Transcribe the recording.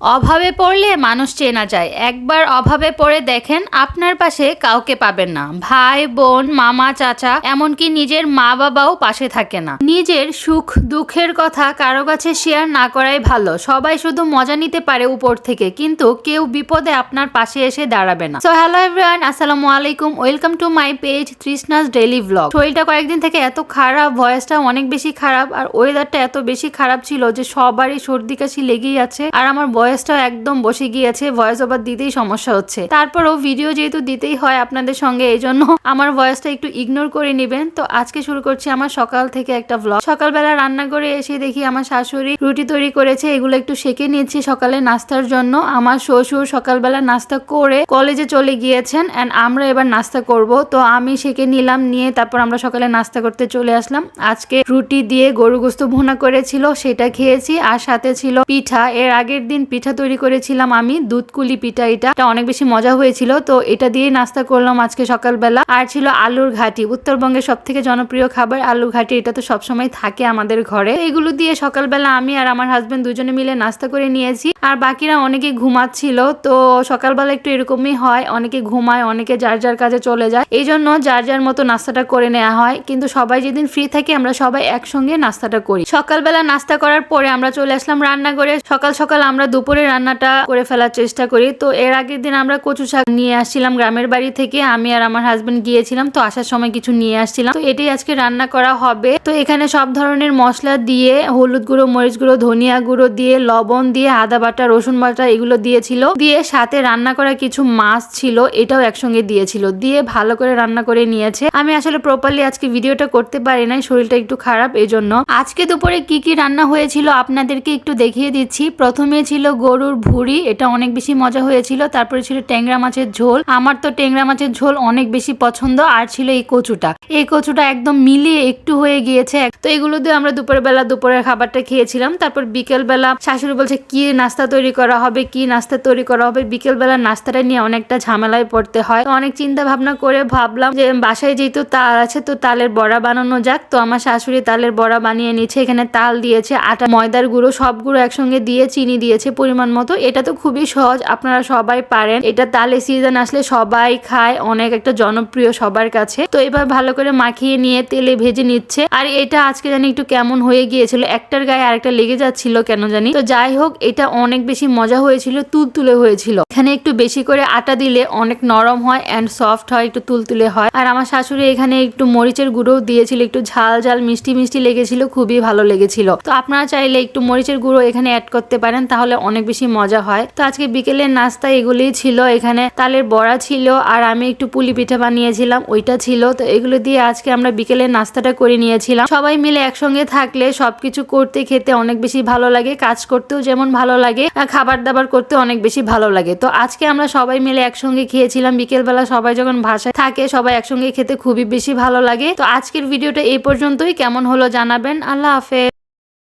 অভাবে পড়লে মানুষ চেনা যায়। একবার অভাবে পড়ে দেখেন আপনার পাশে কাউকে পাবেন না। ভাই বোন, মামা, চাচা, এমনকি নিজের মা বাবাও পাশে থাকে না। নিজের সুখ দুঃখের কথা কারো কাছে শেয়ার না করাই ভালো। সবাই শুধু মজা নিতে পারে উপর থেকে, কিন্তু কেউ বিপদে আপনার পাশে এসে দাঁড়াবে না। সো হ্যালো এভরিওয়ান, আসসালামু আলাইকুম, welcome to my page Trishna's daily blog. শরীরটা কয়েকদিন থেকে এত খারাপ, ভয়েসটা অনেক বেশি খারাপ, আর ওয়েদারটা এত বেশি খারাপ ছিল যে সবারই সর্দি কাশি লেগেই আছে। আর আমার ভয়েসটাও একদম বসে গিয়েছে, ভয়েস ওভার দিতেই সমস্যা হচ্ছে। তারপরও ভিডিও যেহেতু দিতেই হয় আপনাদের সঙ্গে, এই জন্য আমার ভয়েসটা একটু ইগনোর করে নেবেন। তো আজকে শুরু করছি আমার সকাল থেকে একটা ব্লগ। সকালবেলা রান্না করে এসে দেখি আমার শাশুড়ি রুটি তৈরি করেছে, এগুলো একটু সেঁকে নিচ্ছি সকালে নাস্তার জন্য। আমার শ্বশুর সকালবেলা নাস্তা করে কলেজে চলে গিয়েছেন, এন্ড আমরা এবার নাস্তা করব। তো আমি সেঁকে নিলাম, নিয়ে তারপর আমরা সকালে নাস্তা করতে চলে আসলাম। আজকে রুটি দিয়ে গরু গোস্ত ভুনা করেছিল, সেটা খেয়েছি। আর সাথে ছিল পিঠা। এর আগের দিন পিঠা তৈরি করেছিলাম আমি, দুধকুলি পিঠা। এটা অনেক বেশি মজা হয়েছিল, তো এটা দিয়ে নাস্তা করলাম আজকে সকালবেলা। আর ছিল আলুর ঘাটি, উত্তরবঙ্গের সব থেকে জনপ্রিয় খাবার আলুর ঘাটি। এটা তো সবসময় থাকে আমাদের ঘরে। এগুলো দিয়ে সকালবেলা আমি আর আমার হাজবেন্ড দুজনে মিলে নাস্তা করে নিয়েছি। আর বাকিরা অনেকে ঘুমাচ্ছিল। তো সকালবেলা একটু এরকমই হয়, অনেকে ঘুমায়, অনেকে যার যার কাজে চলে যায়, এই জন্য যার যার মতো নাস্তাটা করে নেওয়া হয়। কিন্তু সবাই যেদিন ফ্রি থাকি আমরা সবাই একসঙ্গে নাস্তাটা করি। সকালবেলা নাস্তা করার পরে আমরা চলে আসলাম রান্নাঘরে। সকাল সকাল আমরা দুপুরে রান্নাটা করে ফেলার চেষ্টা করি। তো এর আগের দিন আমরা কচু শাক নিয়ে আসছিলাম গ্রামের বাড়ি থেকে, আমি আর আমার হাজবেন্ড গিয়েছিলাম। তো আসার সময় কিছু নিয়ে আসছিলাম, তো এটাই আজকে রান্না করা হবে। তো এখানে সব ধরনের মশলা দিয়ে, হলুদ গুঁড়ো, মরিচ গুঁড়ো, ধনিয়া গুঁড়ো দিয়ে, লবণ দিয়ে, আদা বাটা, রসুন বাটা এগুলো দিয়েছিল। দিয়ে সাথে রান্না করা কিছু মাছ ছিল, এটাও একসঙ্গে দিয়েছিল। দিয়ে ভালো করে রান্না করে নিয়েছে। আমি আসলে প্রপারলি আজকে ভিডিওটা করতে পারি নাই, শরীরটা একটু খারাপ, এই জন্য। আজকে দুপুরে কি কি রান্না হয়েছিল আপনাদেরকে একটু দেখিয়ে দিচ্ছি। প্রথমে ছিল গরুর ভুঁড়ি, এটা অনেক বেশি মজা হয়েছিল। তারপরে ছিল ট্যাংরা মাছের ঝোল, আমার তো ট্যাংরা মাছের ঝোল অনেক বেশি পছন্দ। আর ছিল এই কচুটা, এই কচুটা একদম মিলিয়ে একটু হয়ে গিয়েছে। তো এগুলো দিয়ে আমরা দুপুরের খাবারটা খেয়েছিলাম। তারপর বিকেল বেলা শাশুড়ি বলছে কি নাস্তা তৈরি করা হবে, কি নাস্তা তৈরি করা হবে। বিকেল বেলা নাস্তাটা নিয়ে অনেকটা ঝামেলায় পড়তে হয়। অনেক চিন্তা ভাবনা করে ভাবলাম যে বাসায় যেহেতু তাল আছে, তো তালের বড়া বানানো যাক। তো আমার শাশুড়ি তালের বড়া বানিয়ে নিচ্ছে। এখানে তাল দিয়েছে, আটা, ময়দার গুঁড়ো, সব গুঁড়ো একসঙ্গে দিয়ে চিনি দিয়েছে পরিমাণ মতো। এটা তো খুবই সহজ, আপনারা সবাই পারেন। এটা তালের সিজন আসলে সবাই খায়, অনেক একটা জনপ্রিয় সবার কাছে। তো এবার ভালো করে মাখিয়ে নিয়ে তেলে ভেজে নিচ্ছে। আর এটা আজকে জানি একটু কেমন হয়ে গিয়েছিল, একটার গায়ে আরেকটা লেগে যাচ্ছিল কেন জানি। তো যাই হোক, এটা অনেক বেশি মজা হয়েছিল, তুলতুলে হয়েছিল। এখানে একটু বেশি করে আটা দিলে অনেক নরম হয় এন্ড সফট হয়, একটু তুলতুলে হয়। আর আমার শাশুড়ি এখানে একটু মরিচের গুঁড়ো দিয়েছিল, একটু ঝাল ঝাল মিষ্টি মিষ্টি লেগেছিল, খুবই ভালো লেগেছিল। তো আপনারা চাইলে একটু মরিচের গুঁড়ো এখানে অ্যাড করতে পারেন, তাহলে অনেক বেশি মজা হয়। তো আজকে বিকেলের নাস্তা এগুলোই ছিল। এখানে তালের বড়া ছিল, আর আমি একটু পুলি পিঠা বানিয়েছিলাম, ওইটা ছিল। তো এগুলো দিয়ে আজকে আমরা বিকেলের নাস্তাটা করে নিয়েছিলাম। সবাই মিলে একসঙ্গে থাকলে সবকিছু করতে খেতে অনেক বেশি ভালো লাগে, কাজ করতেও যেমন ভালো লাগে, খাবার দাবার করতে অনেক বেশি ভালো লাগে। তো আজকে আমরা সবাই মিলে একসঙ্গে খেয়েছিলাম। বিকেলবেলা সবাই যখন বাসায় থাকে সবাই একসঙ্গে খেতে খুবই বেশি ভালো লাগে। তো আজকের ভিডিওটা এই পর্যন্তই, কেমন হলো জানাবেন। আল্লাহ হাফেজ।